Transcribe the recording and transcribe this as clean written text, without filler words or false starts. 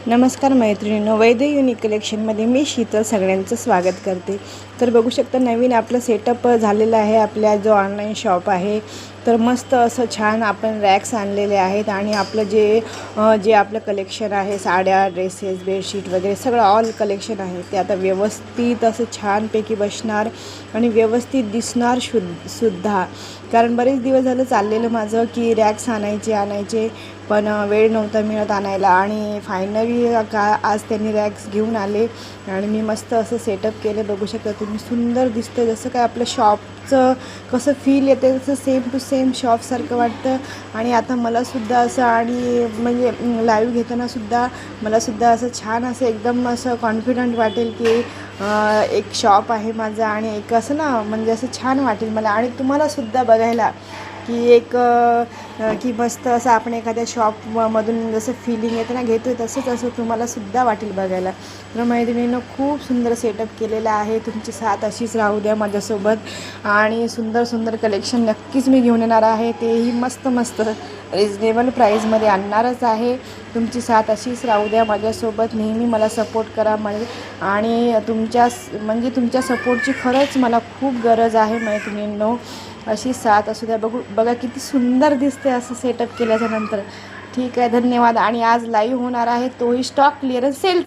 नमस्कार मैत्रिणींनो, वैद्य युनिक कलेक्शनमध्ये मी शीतल सगळ्यांचं स्वागत करते। तर बघू शकता नवीन आपलं सेटअप झालेलं आहे। आपल्या जो ऑनलाईन शॉप आहे तर मस्त असं छान आपण रॅक्स आणलेले आहेत आणि आपलं जे आपलं कलेक्शन आहे, साड्या, ड्रेसेस, बेडशीट वगैरे सगळं ऑल कलेक्शन आहे ते आता व्यवस्थित असं छानपैकी बसणार आणि व्यवस्थित दिसणार सुद्धा। कारण बरेच दिवस झालं चाललेलं माझं की रॅक्स आणायचे पण वेळ नव्हता मिळत आणायला आणि फायनली आज त्यांनी रॅक्स घेऊन आले आणि मी मस्त असं सेटअप केलं। बघू शकता तुम्ही, सुंदर दिसतं जसं काय आपलं शॉपचं कसं फील येते तसं सेम टू सेम शॉपसारखं वाटतं। आणि आता मलासुद्धा असं आणि म्हणजे लाईव्ह घेतानासुद्धा मलासुद्धा असं छान असं एकदम असं कॉन्फिडंट वाटेल की एक शॉप आहे माझा आणि एक असं ना म्हणजे असं छान वाटेल मला आणि तुम्हालासुद्धा बघायला की की मस्त असं आपण एखाद्या शॉपमधून जसं फिलिंग येतं ना घेतो आहे तसंच असं तुम्हालासुद्धा वाटेल बघायला। तर मैत्रिणींनो, खूप सुंदर सेटअप केलेला आहे। तुमची साथ अशीच राहू द्या माझ्यासोबत आणि सुंदर कलेक्शन नक्कीच मी घेऊन येणार आहे, तेही मस्त रिजनेबल प्राईजमध्ये आणणारच आहे। तुमची साथ अशीच राहू द्या माझ्यासोबत, नेहमी मला सपोर्ट करा आणि तुमच्या सपोर्टची खरंच मला खूप गरज आहे मैत्रिणींनो, अशी साथ असू द्या। बघा किती सुंदर दिसते असं सेटअप केल्याच्यानंतर। ठीक आहे, धन्यवाद। आणि आज लाईव्ह होणार आहे तोही स्टॉक क्लिअरन्स सेल